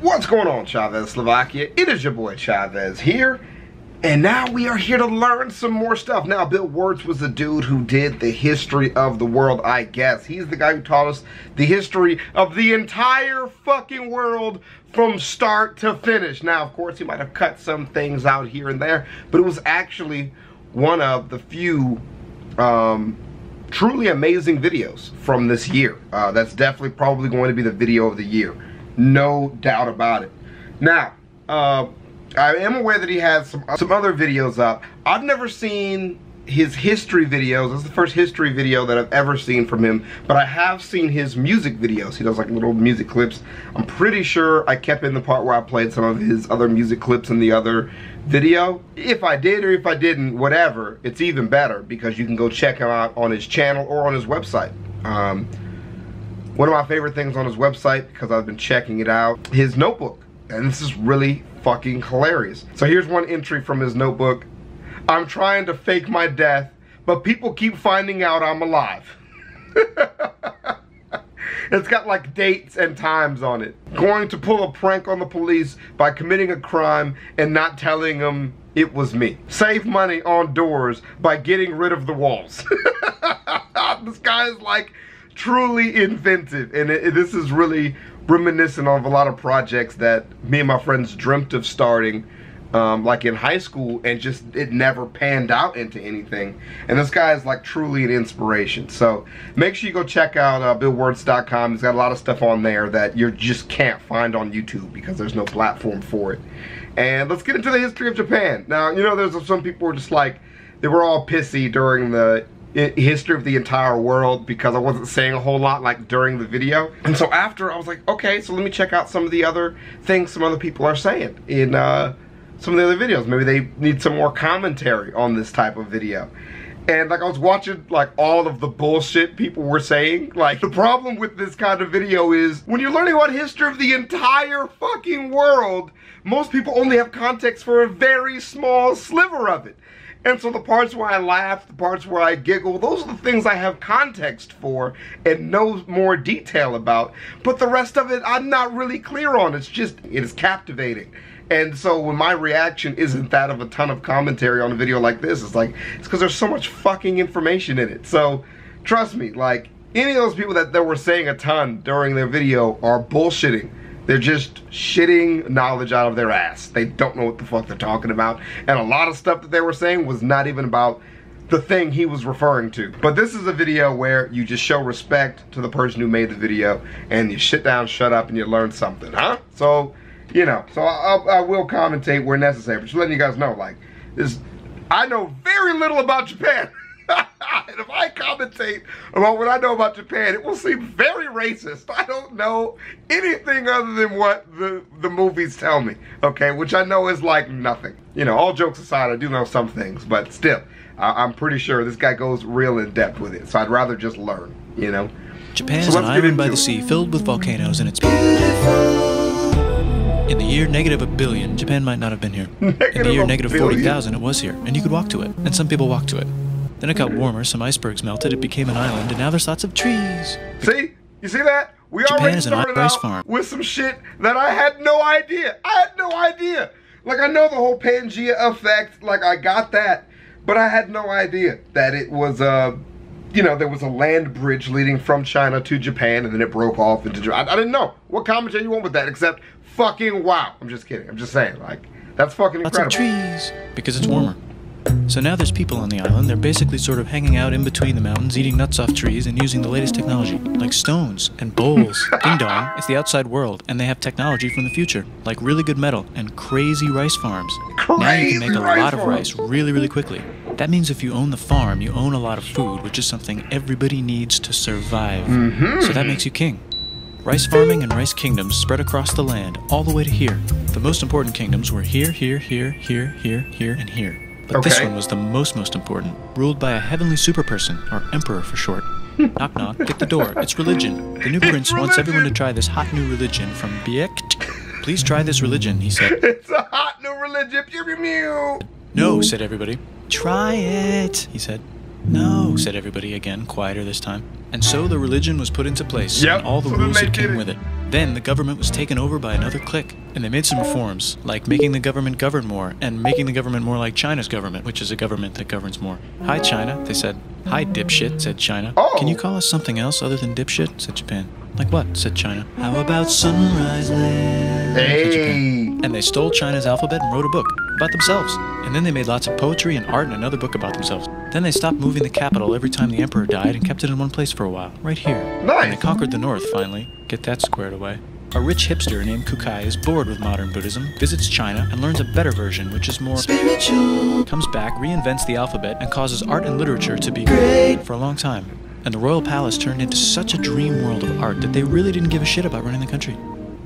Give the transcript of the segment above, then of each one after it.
What's going on, ChavezzSlovakia? It is your boy Chavez here, and now we are here to learn some more stuff. Now, Bill Wurtz was the dude who did the history of the world, I guess. He's the guy who taught us the history of the entire fucking world from start to finish. Now, of course, he might have cut some things out here and there, but it was actually one of the few truly amazing videos from this year. That's definitely probably going to be the video of the year. No doubt about it. Now, I am aware that he has some other videos up. I've never seen his history videos. This is the first history video that I've ever seen from him, but I have seen his music videos. He does like little music clips. I'm pretty sure I kept in the part where I played some of his other music clips in the other video. If I did or if I didn't, whatever, it's even better because you can go check him out on his channel or on his website. One of my favorite things on his website, because I've been checking it out, his notebook. And this is really fucking hilarious. So here's one entry from his notebook. I'm trying to fake my death, but people keep finding out I'm alive. It's got like dates and times on it. Going to pull a prank on the police by committing a crime and not telling them it was me. Save money on doors by getting rid of the walls. This guy is like truly inventive, and this is really reminiscent of a lot of projects that me and my friends dreamt of starting like in high school, and just it never panned out into anything. And this guy is like truly an inspiration. So make sure you go check out BillWurtz.com. He's got a lot of stuff on there that you just can't find on YouTube because there's no platform for it. And let's get into the history of Japan. Now, you know, there's some people who are just like, they were all pissy during the history of the entire world because I wasn't saying a whole lot like during the video. And so after, I was like, okay, so let me check out some of the other things some other people are saying in some of the other videos. Maybe they need some more commentary on this type of video. And like I was watching like all of the bullshit people were saying. Like, the problem with this kind of video is when you're learning about history of the entire fucking world, most people only have context for a very small sliver of it. And so the parts where I laugh, the parts where I giggle, those are the things I have context for and know more detail about. But the rest of it, I'm not really clear on. It's just, it is captivating. And so when my reaction isn't that of a ton of commentary on a video like this, it's like, it's because there's so much fucking information in it. So trust me, like, any of those people that were saying a ton during their video are bullshitting. They're just shitting knowledge out of their ass. They don't know what the fuck they're talking about. And a lot of stuff that they were saying was not even about the thing he was referring to. But this is a video where you just show respect to the person who made the video, and you sit down, shut up, and you learn something, huh? So, you know, so I will commentate where necessary, but just letting you guys know, like, I know very little about Japan. And if I commentate about what I know about Japan, it will seem very racist. I don't know anything other than what the movies tell me, okay? Which I know is like nothing. You know, all jokes aside, I do know some things, but still, I'm pretty sure this guy goes real in depth with it. So I'd rather just learn, you know? Japan is an island by the sea filled with volcanoes, and it's beautiful. In the year -1 billion, Japan might not have been here. In the year -40,000, it was here, and you could walk to it, and some people walked to it. Then it got warmer, some icebergs melted, it became an island, and now there's lots of trees. See? You see that? We already started out with some shit that I had no idea. I had no idea. Like, I know the whole Pangea effect, like, I got that, but I had no idea that it was, you know, there was a land bridge leading from China to Japan, and then it broke off into Japan. I didn't know. What commentary you want with that, except fucking wow. I'm just kidding. I'm just saying, like, that's fucking incredible. Lots of trees, because it's warmer. So now there's people on the island. They're basically sort of hanging out in between the mountains, eating nuts off trees, and using the latest technology, like stones and bowls. Ding dong, it's the outside world, and they have technology from the future, like really good metal and crazy rice farms. Now you can make a lot of rice really, really quickly. That means if you own the farm, you own a lot of food, which is something everybody needs to survive. So that makes you king. Rice farming and rice kingdoms spread across the land, all the way to here. The most important kingdoms were here, here, here, here, here, here, and here. But this one was the most important, ruled by a heavenly superperson, or emperor for short. Knock knock, get the door, it's religion. The new prince wants everyone to try this hot new religion from Biekt. Please try this religion, he said. It's a hot new religion, pew pew pew. No, said everybody. Try it, he said. No, said everybody again, quieter this time. And so the religion was put into place, and all the rules that came with it. Then the government was taken over by another clique, and they made some reforms, like making the government govern more, and making the government more like China's government, which is a government that governs more. Hi, China, they said. Hi, dipshit, said China. Oh. Can you call us something else other than dipshit, said Japan. Like what, said China. How about Sunrise Land, said Japan. And they stole China's alphabet and wrote a book about themselves. And then they made lots of poetry and art and another book about themselves. Then they stopped moving the capital every time the emperor died and kept it in one place for a while, right here. Nice. And they conquered the north, finally. Get that squared away. A rich hipster named Kukai is bored with modern Buddhism, visits China, and learns a better version, which is more spiritual. Comes back, reinvents the alphabet, and causes art and literature to be great for a long time. And the royal palace turned into such a dream world of art that they really didn't give a shit about running the country.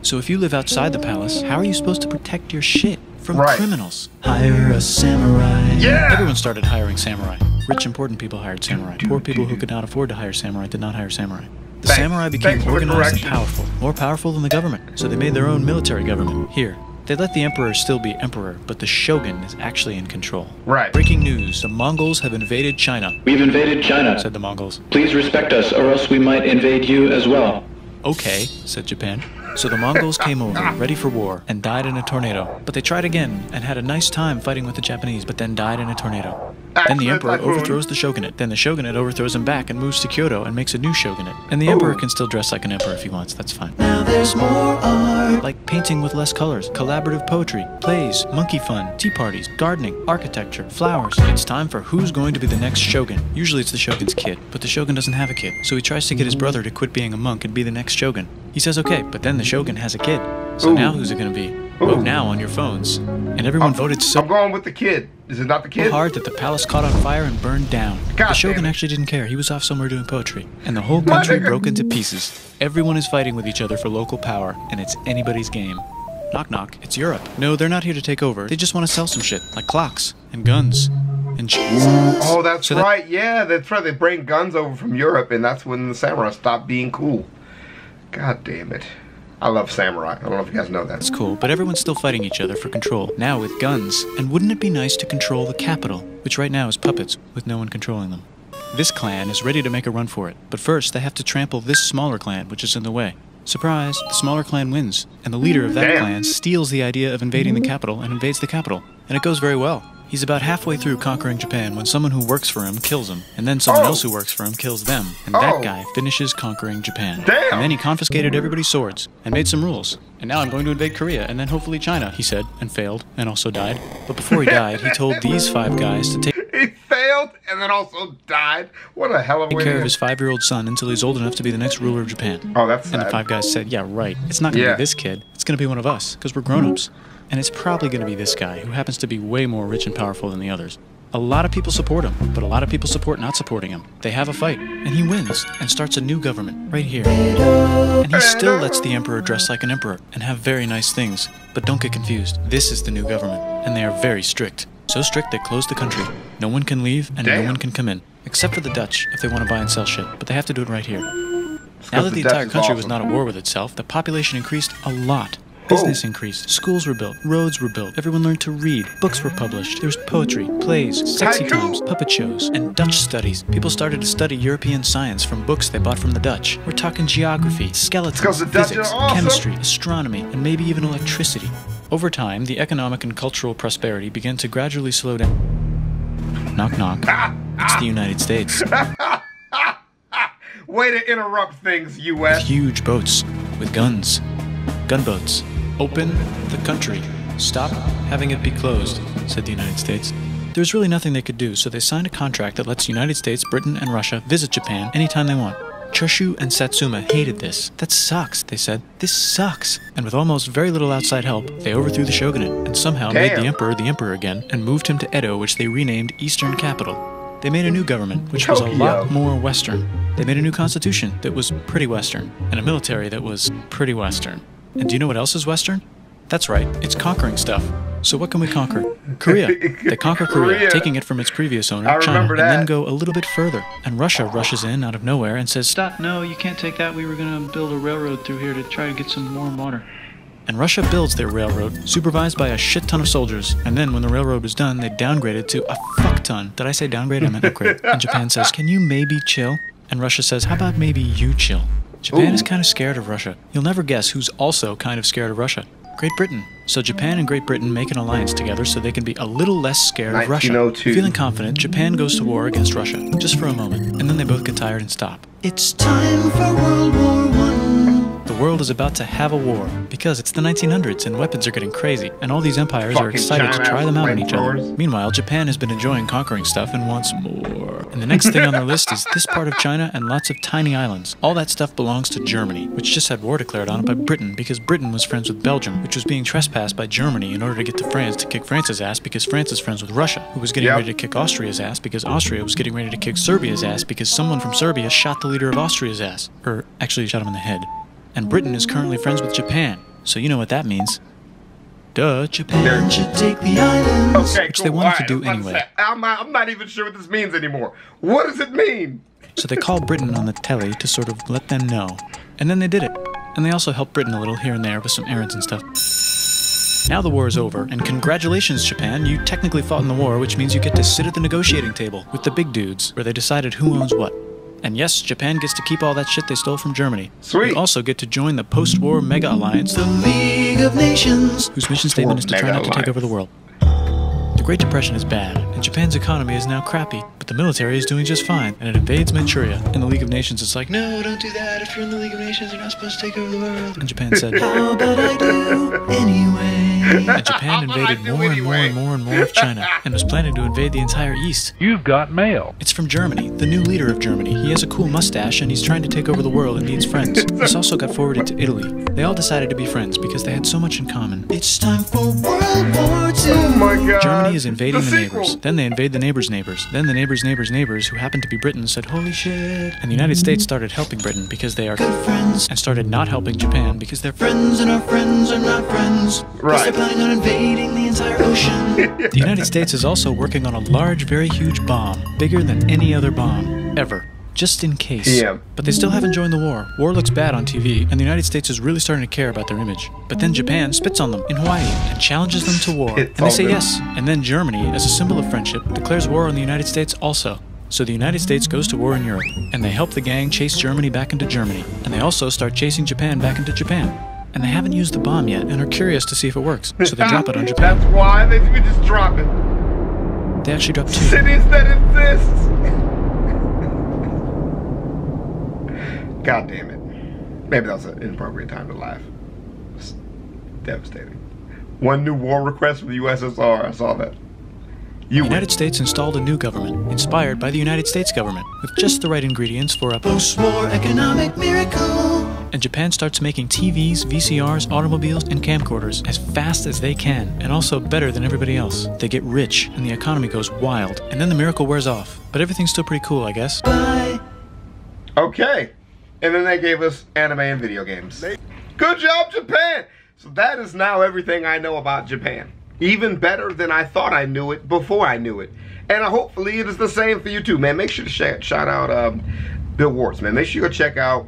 So if you live outside the palace, how are you supposed to protect your shit from criminals? Hire a samurai. Yeah! Everyone started hiring samurai. Rich, important people hired samurai. Poor people who could not afford to hire samurai did not hire samurai. The samurai became organized and powerful, more powerful than the government, so they made their own military government. Here, they let the emperor still be emperor, but the shogun is actually in control. Right. Breaking news, the Mongols have invaded China. We've invaded China, said the Mongols. Please respect us, or else we might invade you as well. Okay, said Japan. So the Mongols came over, ready for war, and died in a tornado. But they tried again, and had a nice time fighting with the Japanese, but then died in a tornado. Then the emperor overthrows the shogunate. Then the shogunate overthrows him back and moves to Kyoto and makes a new shogunate. And the emperor can still dress like an emperor if he wants, that's fine. Now there's more art. Like painting with less colors, collaborative poetry, plays, monkey fun, tea parties, gardening, architecture, flowers. It's time for who's going to be the next shogun. Usually it's the shogun's kid, but the shogun doesn't have a kid. So he tries to get his brother to quit being a monk and be the next shogun. He says okay, but then the shogun has a kid. So now who's it gonna be? Vote now on your phones. And everyone voted so I'm going with the kid. Is it not the kid? hard that the palace caught on fire and burned down. God The shogun damn it. actually didn't care. He was off somewhere doing poetry. And the whole country broke into pieces. Everyone is fighting with each other for local power, and it's anybody's game. Knock knock, it's Europe. No, they're not here to take over. They just want to sell some shit, like clocks, and guns, and cheese. Oh, that's right. Yeah, that's right. They bring guns over from Europe, and that's when the samurai stopped being cool. God damn it. I love samurai. I don't know if you guys know that. That's cool, but everyone's still fighting each other for control, now with guns. And wouldn't it be nice to control the capital, which right now is puppets, with no one controlling them? This clan is ready to make a run for it, but first they have to trample this smaller clan, which is in the way. Surprise, the smaller clan wins, and the leader of that clan steals the idea of invading the capital and invades the capital. And it goes very well. He's about halfway through conquering Japan when someone who works for him kills him, and then someone else who works for him kills them, and that guy finishes conquering Japan. And then he confiscated everybody's swords, and made some rules. And now I'm going to invade Korea, and then hopefully China, he said, and failed, and also died. But before he died, he told these 5 guys to take He failed and then also died. What a hell of a way care to of his 5-year-old son until he's old enough to be the next ruler of Japan. Oh, that's And the sad. 5 guys said, yeah, right. It's not going to be this kid. It's going to be one of us, because we're grown-ups. And it's probably going to be this guy, who happens to be way more rich and powerful than the others. A lot of people support him, but a lot of people support not supporting him. They have a fight, and he wins, and starts a new government, right here. And he still lets the emperor dress like an emperor, and have very nice things. But don't get confused, this is the new government, and they are very strict. So strict they close the country. No one can leave, and no one can come in. Except for the Dutch, if they want to buy and sell shit, but they have to do it right here. Now that the entire country was not at war with itself, the population increased a lot. Business increased, schools were built, roads were built, everyone learned to read, books were published, there was poetry, plays, sexy times, puppet shows, and Dutch studies. People started to study European science from books they bought from the Dutch. We're talking geography, skeletons, physics, chemistry, astronomy, and maybe even electricity. Over time, the economic and cultural prosperity began to gradually slow down. Knock knock. It's the United States. Way to interrupt things, U.S. With huge boats, with guns. Gunboats. Open the country. Stop having it be closed, said the United States. There's really nothing they could do, so they signed a contract that lets the United States, Britain, and Russia visit Japan anytime they want. Choshu and Satsuma hated this. That sucks, they said. This sucks. And with almost very little outside help, they overthrew the shogunate and somehow made the emperor again and moved him to Edo, which they renamed Eastern Capital. They made a new government, which was a lot more Western. They made a new constitution that was pretty Western, and a military that was pretty Western. And do you know what else is Western? That's right, it's conquering stuff. So what can we conquer? Korea. They conquer Korea, taking it from its previous owner, China, and then go a little bit further. And Russia rushes in out of nowhere and says, stop, no, you can't take that. We were going to build a railroad through here to try to get some warm water. And Russia builds their railroad, supervised by a shit ton of soldiers. And then when the railroad was done, they downgrade it to a fuck ton. Did I say downgrade? I meant upgrade. And Japan says, can you maybe chill? And Russia says, how about maybe you chill? Japan is kind of scared of Russia. You'll never guess who's also kind of scared of Russia. Great Britain. So Japan and Great Britain make an alliance together so they can be a little less scared of Russia. 1902. Feeling confident, Japan goes to war against Russia, just for a moment, and then they both get tired and stop. It's time for World War I. The world is about to have a war, because it's the 1900s and weapons are getting crazy, and all these empires are excited to try them out on each other. Meanwhile, Japan has been enjoying conquering stuff and wants more. And the next thing on their list is this part of China and lots of tiny islands. All that stuff belongs to Germany, which just had war declared on it by Britain because Britain was friends with Belgium, which was being trespassed by Germany in order to get to France to kick France's ass because France is friends with Russia, who was getting ready to kick Austria's ass because Austria was getting ready to kick Serbia's ass because someone from Serbia shot the leader of Austria's ass. Or actually shot him in the head. And Britain is currently friends with Japan, so you know what that means. Duh, Japan should take the islands, which they wanted to do anyway. I'm not even sure what this means anymore. What does it mean? So they called Britain on the telly to sort of let them know. And then they did it. And they also helped Britain a little here and there with some errands and stuff. Now the war is over, and congratulations, Japan, you technically fought in the war, which means you get to sit at the negotiating table with the big dudes, where they decided who owns what. And yes, Japan gets to keep all that shit they stole from Germany. Sweet. You also get to join the post-war mega alliance, the League of Nations, whose mission statement is to try not to take over the world. The Great Depression is bad, and Japan's economy is now crappy, but the military is doing just fine, and it invades Manchuria. And the League of Nations is like, no, don't do that. If you're in the League of Nations, you're not supposed to take over the world. And Japan said, how about I do anyway? And Japan invaded more and more and more and more of China, and was planning to invade the entire East. You've got mail. It's from Germany, the new leader of Germany. He has a cool mustache, and he's trying to take over the world and needs friends. This also got forwarded to Italy. They all decided to be friends because they had so much in common. It's time for World War II. Oh my God. Germany is invading the sequel. neighbors. Then they invade the neighbors' neighbors. Then the neighbors' neighbors' neighbors, who happened to be Britain, said, holy shit. And the United States started helping Britain because they are good friends, and started not helping Japan because they're friends and our friends are not friends. Right. They're planning on invading the entire ocean. The United States is also working on a large, very huge bomb, bigger than any other bomb, ever. Just in case. Yeah. But they still haven't joined the war. War looks bad on TV, and the United States is really starting to care about their image. But then Japan spits on them in Hawaii and challenges them to war. And they say yes. And then Germany, as a symbol of friendship, declares war on the United States also. So the United States goes to war in Europe, and they help the gang chase Germany back into Germany. And they also start chasing Japan back into Japan. And they haven't used the bomb yet, and are curious to see if it works. So they drop it on Japan. That's why they just drop it. They actually drop 2. Cities that exist. God damn it. Maybe that was an inappropriate time to laugh. It's devastating. One new war request from the USSR. I saw that. The United States installed a new government, inspired by the United States government, with just the right ingredients for a post-war economic miracle. And Japan starts making TVs, VCRs, automobiles, and camcorders as fast as they can, and also better than everybody else. They get rich, and the economy goes wild, and then the miracle wears off. But everything's still pretty cool, I guess. Bye. Okay. And then they gave us anime and video games. Good job, Japan! So that is now everything I know about Japan. Even better than I thought I knew it before I knew it. And hopefully it is the same for you too, man. Make sure to shout out Bill Wurtz, man. Make sure you go check out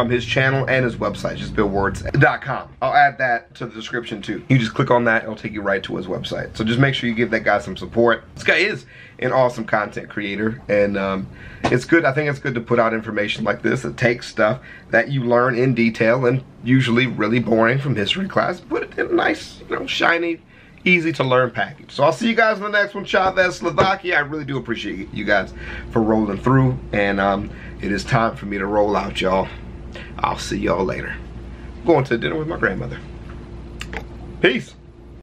his channel and his website, just billwurtz.com. I'll add that to the description too. You just click on that, it'll take you right to his website. So just make sure you give that guy some support. This guy is an awesome content creator, and it's good. I think it's good to put out information like this that takes stuff that you learn in detail and usually really boring from history class, put it in a nice, shiny, easy to learn package. So I'll see you guys in the next one. ChavezzSlovakia. I really do appreciate you guys for rolling through, and it is time for me to roll out, y'all. I'll see y'all later. I'm going to dinner with my grandmother. Peace.